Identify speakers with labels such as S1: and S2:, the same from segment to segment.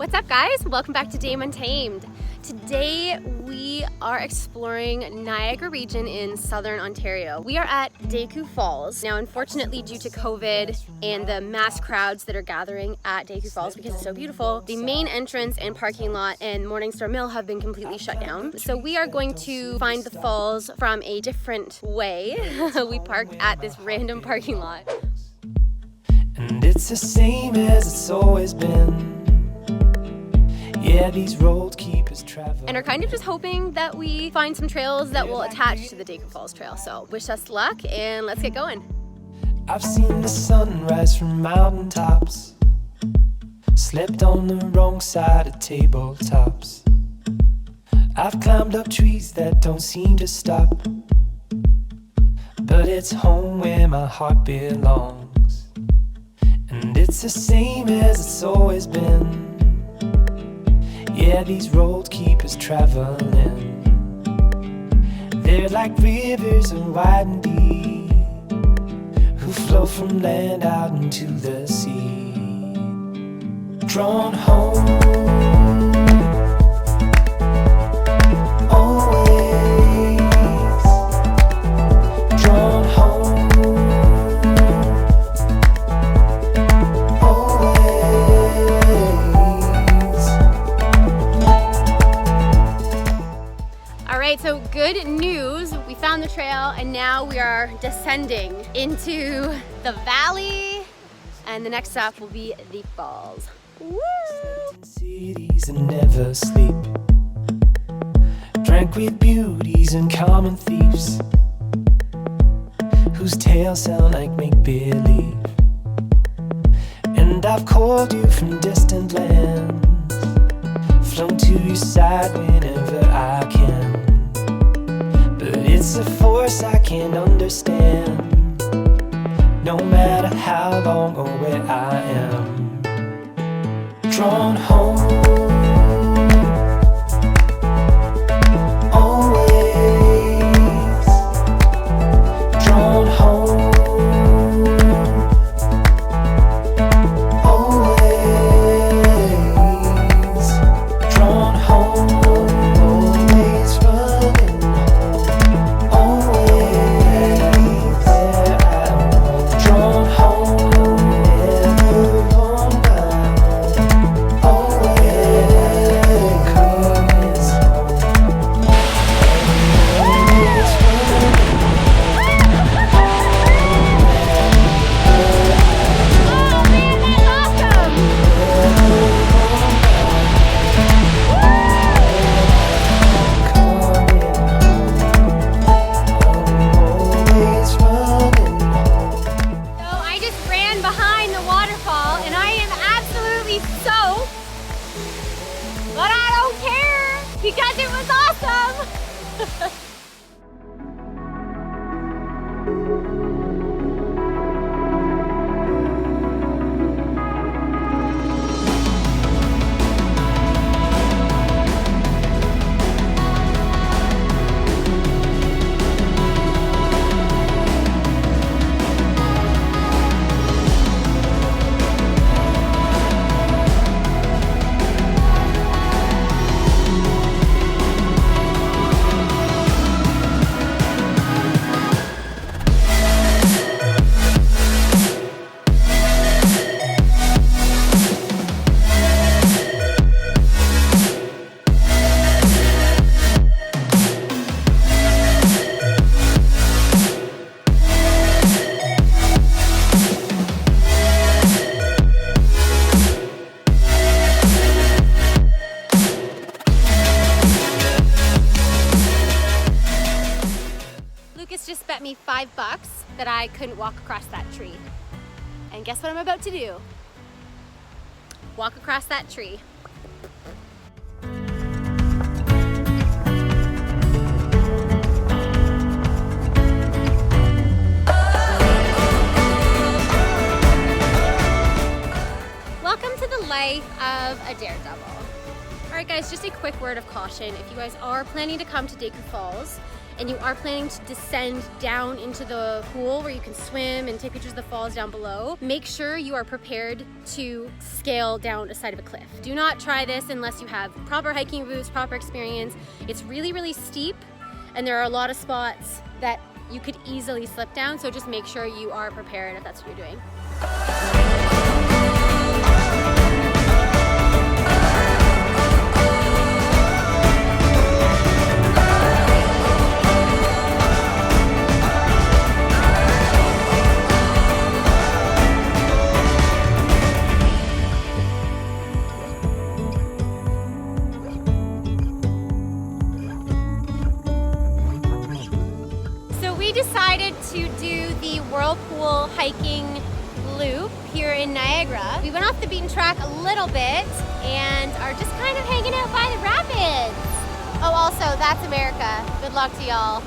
S1: What's up, guys? Welcome back to Dame Untamed. Today we are exploring Niagara region in southern Ontario. We are at Deku Falls. Now, unfortunately, due to COVID and the mass crowds that are gathering at Deku Falls because it's so beautiful, the main entrance and parking lot and Morningstar Mill have been completely shut down. So we are going to find the falls from a different way. We parked at this random parking lot.
S2: And it's the same as it's always been. Yeah, these roads keep us traveling.
S1: And are kind of just hoping that we find some trails that will attach to the Deku Falls Trail. So wish us luck and let's get going.
S2: I've seen the sun rise from mountaintops, slept on the wrong side of tabletops. I've climbed up trees that don't seem to stop, but it's home where my heart belongs. And it's the same as it's always been. Yeah, these roads keep us traveling. They're like rivers of wide and deep, who flow from land out into the sea. Drawn home, always. Drawn home,
S1: Alright, so good news. We found the trail and now we are descending into the valley. And the next stop will be the falls. Woo!
S2: Cities and never sleep, drank with beauties and common thieves, whose tales sound like make-believe. And I've called you from distant lands, flown to your side whenever I can. But it's a force I can't understand, no matter how long or where I am. Drawn home, always. Drawn home, always. Drawn home, always running home, always there I am. Drawn home, never gone back.
S1: Because it was awesome! Lucas just bet me $5 that I couldn't walk across that tree. And guess what I'm about to do? Walk across that tree. Welcome to the life of a daredevil. Alright guys, just a quick word of caution. If you guys are planning to come to Deku Falls and you are planning to descend down into the pool where you can swim and take pictures of the falls down below, make sure you are prepared to scale down a side of a cliff. Do not try this unless you have proper hiking boots, proper experience. It's really, really steep, and there are a lot of spots that you could easily slip down, so just make sure you are prepared if that's what you're doing. We decided to do the whirlpool hiking loop here in Niagara. We went off the beaten track a little bit and are just kind of hanging out by the rapids. Oh, also, that's America. Good luck to y'all.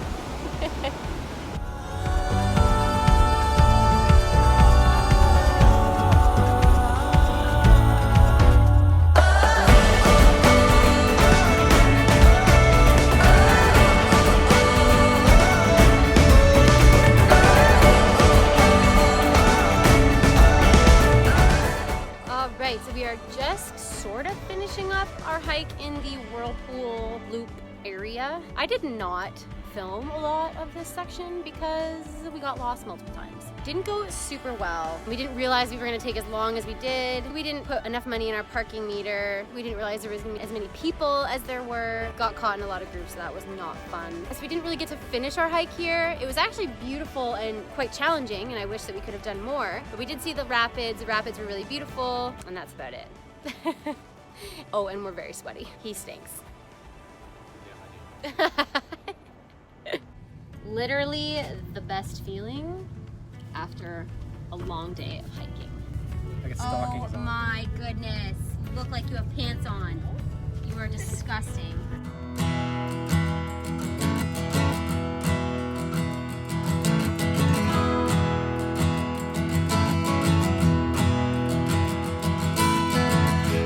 S1: So we are just sort of finishing up our hike in the whirlpool loop area. I did not film a lot of this section because we got lost multiple times. Didn't go super well. We didn't realize we were gonna take as long as we did. We didn't put enough money in our parking meter. We didn't realize there was as many people as there were. Got caught in a lot of groups, so that was not fun. So we didn't really get to finish our hike here. It was actually beautiful and quite challenging, and I wish that we could have done more. But we did see the rapids. The rapids were really beautiful, and that's about it. Oh, and we're very sweaty. He stinks. Yeah, I do. Literally the best feeling after a long day of hiking.
S3: Like it's stockings
S1: on. Oh my goodness. You look like you have pants on. You are disgusting.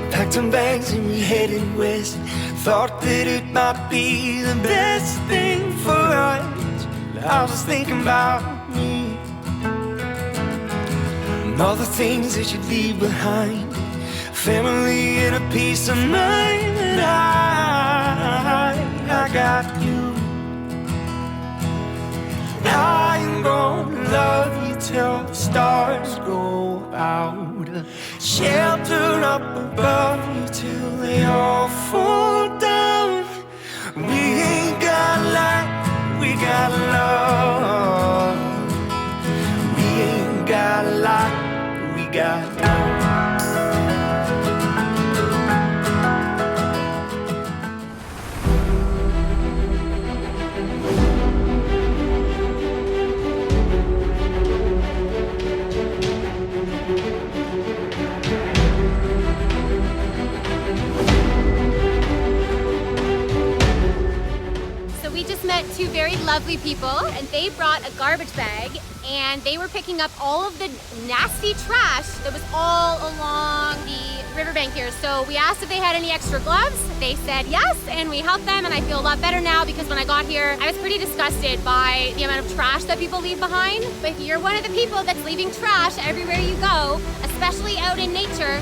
S2: Packed some bags and we headed west. Thought that it might be the best thing for us. I was thinking about me and all the things that you leave behind. Family and a peace of mind. And I got you. I am gonna love you till the stars go out. Shelter up above you till they all fall down. We ain't got light, we got love. We ain't got light, we got love.
S1: Met two very lovely people, and they brought a garbage bag and they were picking up all of the nasty trash that was all along the riverbank here. So we asked if they had any extra gloves. They said yes, and we helped them, and I feel a lot better now because when I got here, I was pretty disgusted by the amount of trash that people leave behind. But if you're one of the people that's leaving trash everywhere you go, especially out in nature,